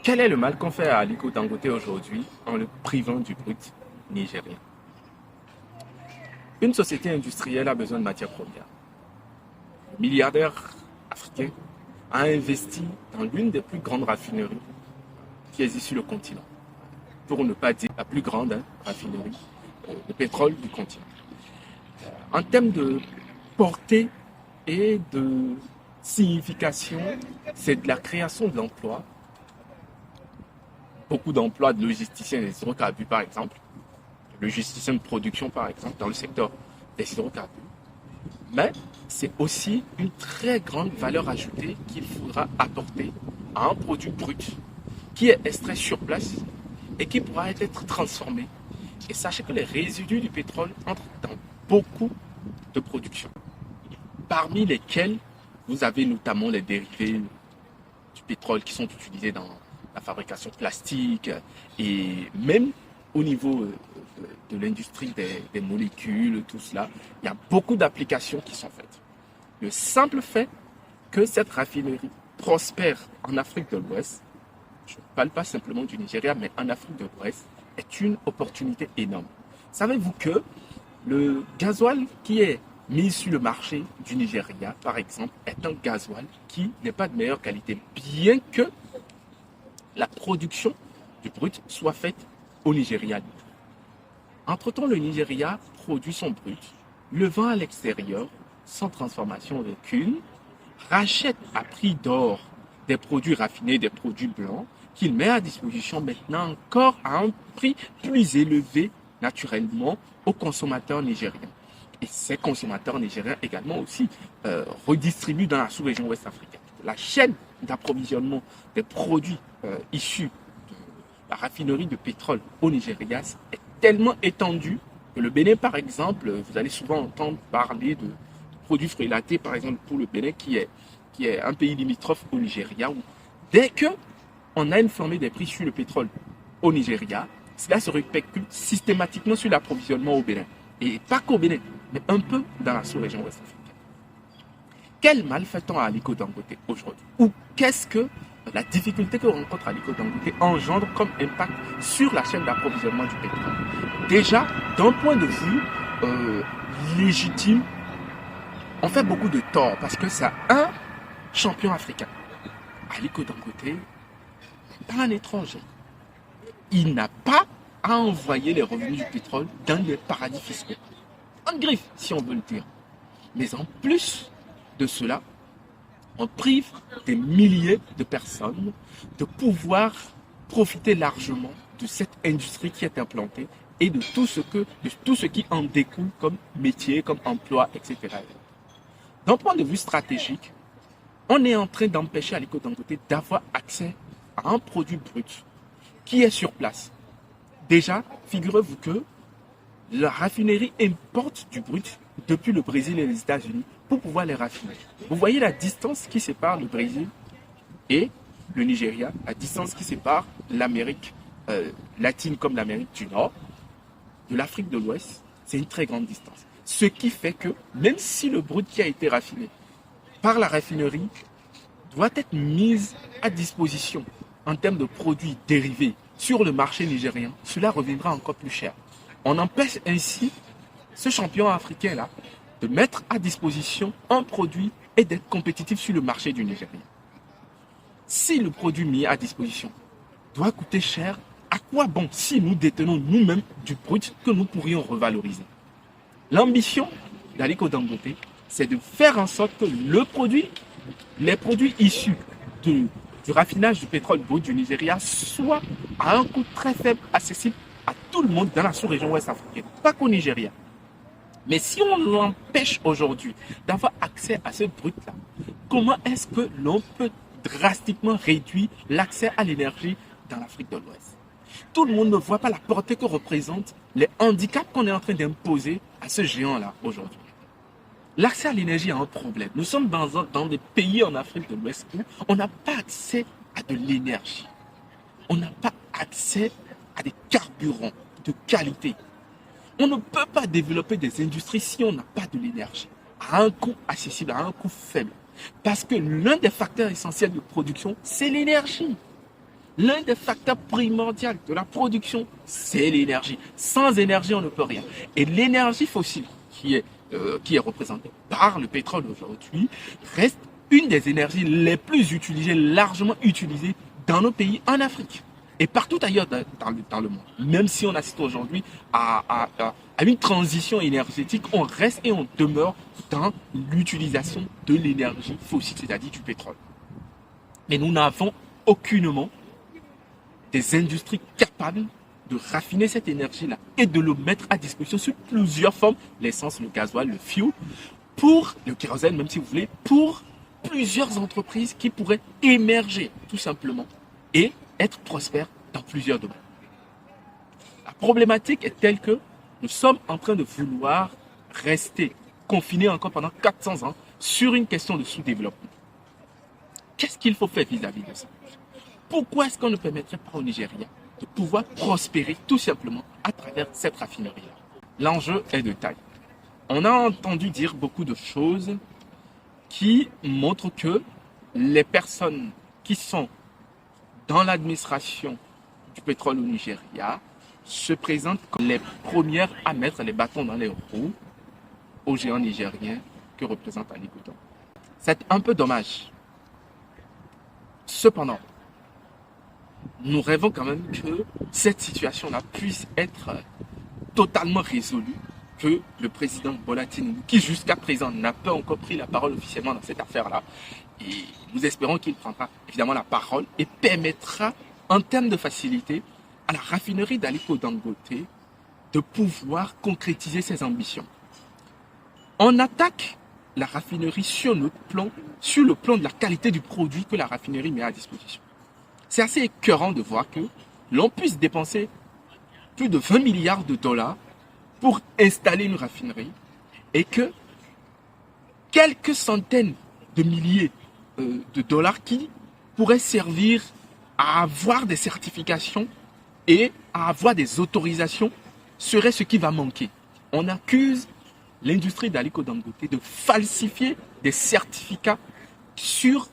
Quel est le mal qu'on fait à Aliko Dangote aujourd'hui en le privant du brut nigérien? Une société industrielle a besoin de matières premières. Le milliardaire africain a investi dans l'une des plus grandes raffineries qui existe sur le continent. Pour ne pas dire la plus grande raffinerie de pétrole du continent. En termes de portée et de signification, c'est de la création d'emplois. Beaucoup d'emplois de logisticiens des hydrocarbures, par exemple. Logisticiens de production, par exemple, dans le secteur des hydrocarbures. Mais c'est aussi une très grande valeur ajoutée qu'il faudra apporter à un produit brut qui est extrait sur place et qui pourra être transformé. Et sachez que les résidus du pétrole entrent dans beaucoup de productions, parmi lesquels vous avez notamment les dérivés du pétrole qui sont utilisés dans la fabrication plastique et même au niveau de l'industrie des molécules, tout cela, il y a beaucoup d'applications qui sont faites. Le simple fait que cette raffinerie prospère en Afrique de l'Ouest, je ne parle pas simplement du Nigeria, mais en Afrique de l'Ouest, est une opportunité énorme. Savez-vous que le gasoil qui est mis sur le marché du Nigeria, par exemple, est un gasoil qui n'est pas de meilleure qualité, bien que la production du brut soit faite au Nigeria. Entre-temps, le Nigeria produit son brut, le vend à l'extérieur, sans transformation aucune, rachète à prix d'or des produits raffinés, des produits blancs, qu'il met à disposition maintenant encore à un prix plus élevé, naturellement, aux consommateurs nigériens. Et ces consommateurs nigériens également aussi redistribuent dans la sous-région ouest africaine. La chaîne d'approvisionnement des produits issus de la raffinerie de pétrole au Nigeria est tellement étendue que le Bénin, par exemple, vous allez souvent entendre parler de produits fruits par exemple, pour le Bénin, qui est un pays limitrophe au Nigeria, où dès que on a une flambée des prix sur le pétrole au Nigeria, cela se répercute systématiquement sur l'approvisionnement au Bénin. Et pas qu'au Bénin, mais un peu dans la sous-région ouest africaine. Quel mal fait-on à Aliko Dangote aujourd'hui? Ou qu'est-ce que la difficulté que rencontre Aliko Dangote engendre comme impact sur la chaîne d'approvisionnement du pétrole? Déjà, d'un point de vue légitime, on fait beaucoup de tort parce que c'est un champion africain. Aliko Dangote n'est pas un étranger. Il n'a pas à envoyer les revenus du pétrole dans les paradis fiscaux. En griffe, si on veut le dire. Mais en plus de cela, on prive des milliers de personnes de pouvoir profiter largement de cette industrie qui est implantée et de tout ce qui en découle comme métier, comme emploi, etc. D'un point de vue stratégique, on est en train d'empêcher Aliko Dangote d'avoir accès à un produit brut qui est sur place. Déjà, figurez-vous que la raffinerie importe du brut depuis le Brésil et les États-Unis pour pouvoir les raffiner. Vous voyez la distance qui sépare le Brésil et le Nigeria, la distance qui sépare l'Amérique latine comme l'Amérique du Nord de l'Afrique de l'Ouest, c'est une très grande distance. Ce qui fait que même si le brut qui a été raffiné par la raffinerie doit être mis à disposition en termes de produits dérivés sur le marché nigérien, cela reviendra encore plus cher. On empêche ainsi ce champion africain-là de mettre à disposition un produit et d'être compétitif sur le marché du Nigeria. Si le produit mis à disposition doit coûter cher, à quoi bon si nous détenons nous-mêmes du brut que nous pourrions revaloriser? L'ambition d'Aliko Dangote, c'est de faire en sorte que les produits issus du raffinage du pétrole brut du Nigeria soient à un coût très faible, accessible à tout le monde dans la sous-région ouest africaine, pas qu'au Nigeria. Mais si on l'empêche aujourd'hui d'avoir accès à ce brut-là, comment est-ce que l'on peut drastiquement réduire l'accès à l'énergie dans l'Afrique de l'Ouest? Tout le monde ne voit pas la portée que représentent les handicaps qu'on est en train d'imposer à ce géant-là aujourd'hui. L'accès à l'énergie est un problème. Nous sommes dans des pays en Afrique de l'Ouest où on n'a pas accès à de l'énergie. On n'a pas accès à des carburants de qualité. On ne peut pas développer des industries si on n'a pas de l'énergie à un coût accessible, à un coût faible. Parce que l'un des facteurs essentiels de production, c'est l'énergie. L'un des facteurs primordiaux de la production, c'est l'énergie. Sans énergie, on ne peut rien. Et l'énergie fossile, qui est représentée par le pétrole aujourd'hui, reste une des énergies les plus utilisées, largement utilisées dans nos pays en Afrique et partout ailleurs dans le monde. Même si on assiste aujourd'hui à une transition énergétique, on reste et on demeure dans l'utilisation de l'énergie fossile, c'est-à-dire du pétrole. Mais nous n'avons aucunement des industries capables de raffiner cette énergie-là et de le mettre à disposition sous plusieurs formes, l'essence, le gasoil, le fuel, pour le kérosène, même si vous voulez, pour plusieurs entreprises qui pourraient émerger tout simplement et être prospères dans plusieurs domaines. La problématique est telle que nous sommes en train de vouloir rester confinés encore pendant 400 ans sur une question de sous-développement. Qu'est-ce qu'il faut faire vis-à-vis de ça? Pourquoi est-ce qu'on ne permettrait pas au Nigeria de pouvoir prospérer tout simplement à travers cette raffinerie-là? L'enjeu est de taille. On a entendu dire beaucoup de choses qui montrent que les personnes qui sont dans l'administration du pétrole au Nigeria se présentent comme les premières à mettre les bâtons dans les roues aux géants nigériens que représente Aliko Dangote. C'est un peu dommage. Cependant, nous rêvons quand même que cette situation-là puisse être totalement résolue, que le président Bola Tinubu, qui jusqu'à présent n'a pas encore pris la parole officiellement dans cette affaire-là, et nous espérons qu'il prendra évidemment la parole et permettra, en termes de facilité, à la raffinerie d'Aliko Dangote de pouvoir concrétiser ses ambitions. On attaque la raffinerie sur le plan de la qualité du produit que la raffinerie met à disposition. C'est assez écœurant de voir que l'on puisse dépenser plus de 20 milliards de dollars pour installer une raffinerie et que quelques centaines de milliers de dollars qui pourraient servir à avoir des certifications et à avoir des autorisations serait ce qui va manquer. On accuse l'industrie d'Aliko Dangote de falsifier des certificats sur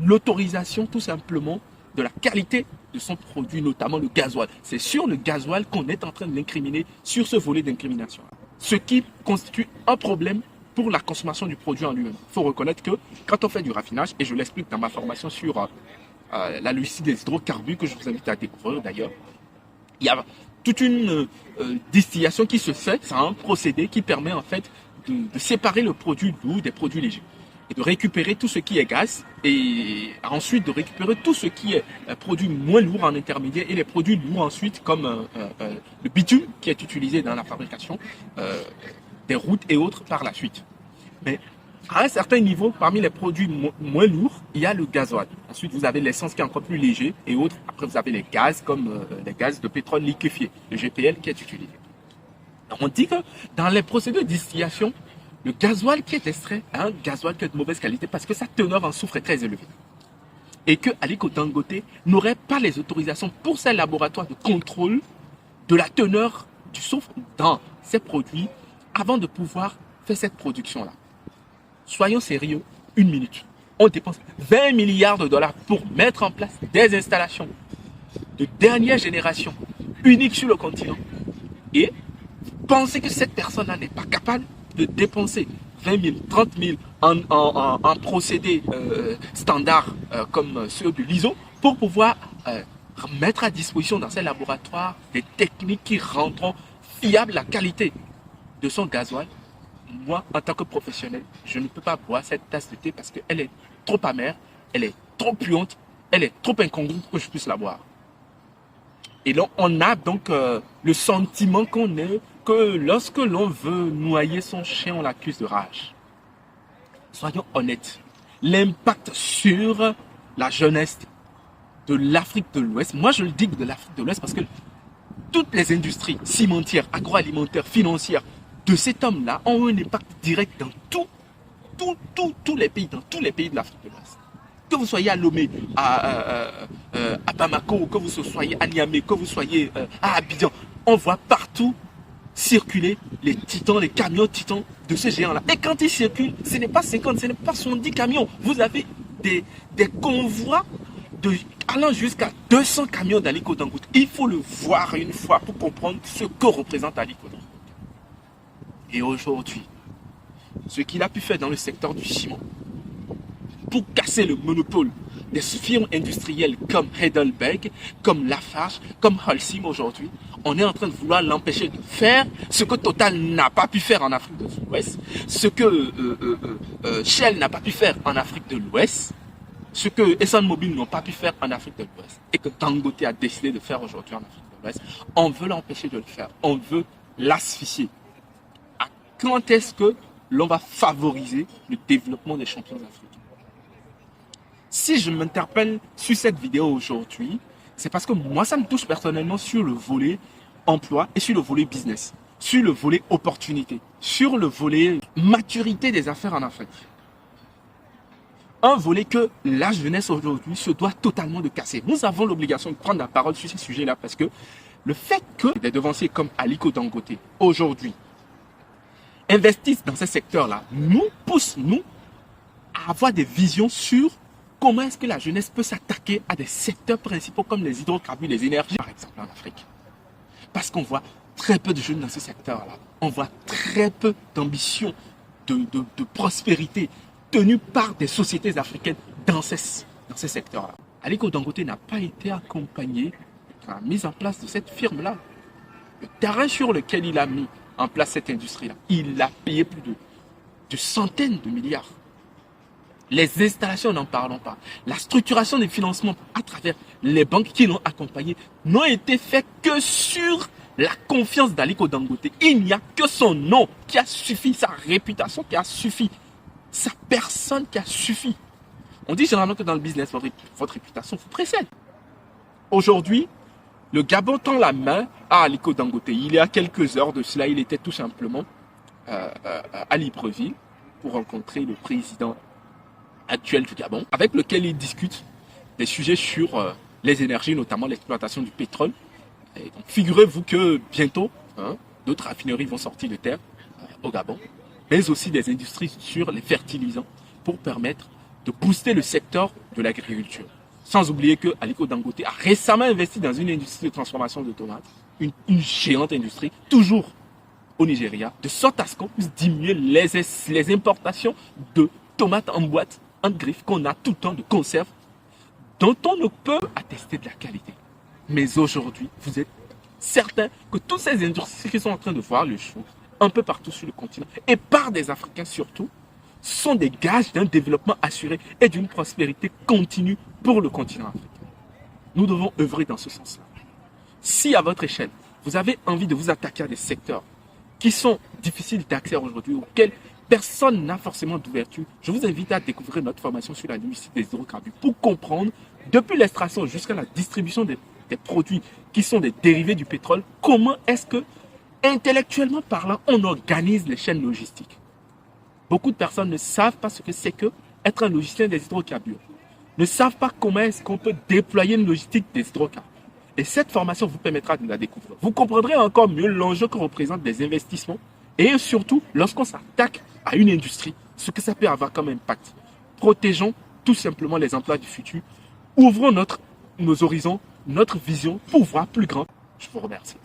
l'autorisation tout simplement de la qualité de son produit, notamment le gasoil. C'est sur le gasoil qu'on est en train de l'incriminer sur ce volet d'incrimination. Ce qui constitue un problème pour la consommation du produit en lui-même. Il faut reconnaître que quand on fait du raffinage, et je l'explique dans ma formation sur la logistique des hydrocarbures, que je vous invite à découvrir d'ailleurs, il y a toute une distillation qui se fait, c'est un procédé qui permet en fait de séparer le produit lourd des produits légers et de récupérer tout ce qui est gaz et ensuite de récupérer tout ce qui est produit moins lourd en intermédiaire et les produits lourds ensuite comme le bitume qui est utilisé dans la fabrication des routes et autres par la suite. Mais à un certain niveau, parmi les produits moins lourds, il y a le gasoil. Ensuite, vous avez l'essence qui est encore plus léger et autres. Après, vous avez les gaz comme les gaz de pétrole liquéfié, le GPL qui est utilisé. Donc, on dit que dans les procédures de distillation, le gasoil qui est extrait est un gasoil qui est de mauvaise qualité parce que sa teneur en soufre est très élevée. Et que Aliko Dangote n'aurait pas les autorisations pour ses laboratoires de contrôle de la teneur du soufre dans ses produits avant de pouvoir faire cette production-là. Soyons sérieux, une minute. On dépense 20 milliards de dollars pour mettre en place des installations de dernière génération uniques sur le continent. Et penser que cette personne-là n'est pas capable de dépenser 20 000, 30 000 en procédés standards comme ceux de l'ISO pour pouvoir mettre à disposition dans ces laboratoires des techniques qui rendront fiable la qualité de son gasoil. Moi, en tant que professionnel, je ne peux pas boire cette tasse de thé parce qu'elle est trop amère, elle est trop puante, elle est trop incongrue pour que je puisse la boire. Et là, on a donc le sentiment que lorsque l'on veut noyer son chien, on l'accuse de rage. Soyons honnêtes. L'impact sur la jeunesse de l'Afrique de l'Ouest, moi je le dis de l'Afrique de l'Ouest parce que toutes les industries cimentières, agroalimentaires, financières de cet homme-là ont un impact direct dans tous les pays, dans tous les pays de l'Afrique de l'Ouest. Que vous soyez à Lomé, à Bamako, que vous soyez à Niamey, que vous soyez à Abidjan, on voit partout circuler les titans, les camions titans de ces géants-là. Et quand ils circulent, ce n'est pas 50, ce n'est pas 70 camions. Vous avez des convois allant jusqu'à 200 camions d'Aliko Dangote. Il faut le voir une fois pour comprendre ce que représente Aliko Dangote. Et aujourd'hui, ce qu'il a pu faire dans le secteur du ciment, pour casser le monopole des firmes industrielles comme Heidelberg, comme Lafarge, comme Holcim aujourd'hui, on est en train de vouloir l'empêcher de faire ce que Total n'a pas pu faire en Afrique de l'Ouest, ce que Shell n'a pas pu faire en Afrique de l'Ouest, ce que ExxonMobil n'ont pas pu faire en Afrique de l'Ouest et que Dangote a décidé de faire aujourd'hui en Afrique de l'Ouest. On veut l'empêcher de le faire, on veut l'asphyxier. Quand est-ce que l'on va favoriser le développement des champions africains? Si je m'interpelle sur cette vidéo aujourd'hui, c'est parce que moi, ça me touche personnellement sur le volet emploi et sur le volet business, sur le volet opportunité, sur le volet maturité des affaires en Afrique. Un volet que la jeunesse aujourd'hui se doit totalement de casser. Nous avons l'obligation de prendre la parole sur ces sujets-là parce que le fait que des devanciers comme Aliko Dangote aujourd'hui investissent dans ces secteurs-là nous pousse, nous, à avoir des visions sur comment est-ce que la jeunesse peut s'attaquer à des secteurs principaux comme les hydrocarbures, les énergies, par exemple, en Afrique. Parce qu'on voit très peu de jeunes dans ce secteur-là. On voit très peu d'ambition, de prospérité tenue par des sociétés africaines dans ces secteurs-là. Aliko Dangote n'a pas été accompagné dans la mise en place de cette firme-là. Le terrain sur lequel il a mis en place cette industrie-là, il a payé plus de centaines de milliards. Les installations, n'en parlons pas. La structuration des financements à travers les banques qui l'ont accompagné n'ont été faites que sur la confiance d'Aliko Dangote. Il n'y a que son nom qui a suffi, sa réputation qui a suffi, sa personne qui a suffi. On dit généralement que dans le business, votre réputation vous précède. Aujourd'hui, le Gabon tend la main à Aliko Dangote. Il y a quelques heures de cela, il était tout simplement à Libreville pour rencontrer le président actuel du Gabon, avec lequel il discute des sujets sur les énergies, notamment l'exploitation du pétrole. Figurez-vous que bientôt, d'autres raffineries vont sortir de terre au Gabon, mais aussi des industries sur les fertilisants pour permettre de booster le secteur de l'agriculture. Sans oublier que Aliko Dangote a récemment investi dans une industrie de transformation de tomates, une géante industrie, toujours au Nigeria, de sorte à ce qu'on puisse diminuer les importations de tomates en boîte, en griffe, qu'on a tout le temps de conserve, dont on ne peut attester de la qualité. Mais aujourd'hui, vous êtes certain que toutes ces industries qui sont en train de voir le jour, un peu partout sur le continent, et par des Africains surtout, sont des gages d'un développement assuré et d'une prospérité continue pour le continent africain. Nous devons œuvrer dans ce sens-là. Si à votre échelle, vous avez envie de vous attaquer à des secteurs qui sont difficiles d'accès aujourd'hui, auxquels personne n'a forcément d'ouverture, je vous invite à découvrir notre formation sur la logistique des hydrocarbures pour comprendre, depuis l'extraction jusqu'à la distribution des produits qui sont des dérivés du pétrole, comment est-ce que, intellectuellement parlant, on organise les chaînes logistiques. Beaucoup de personnes ne savent pas ce que c'est que être un logicien des hydrocarbures, ne savent pas comment est-ce qu'on peut déployer une logistique des hydrocarbures. Et cette formation vous permettra de la découvrir. Vous comprendrez encore mieux l'enjeu que représentent des investissements et surtout, lorsqu'on s'attaque à une industrie, ce que ça peut avoir comme impact. Protégeons tout simplement les emplois du futur. Ouvrons nos horizons, notre vision pour voir plus grand. Je vous remercie.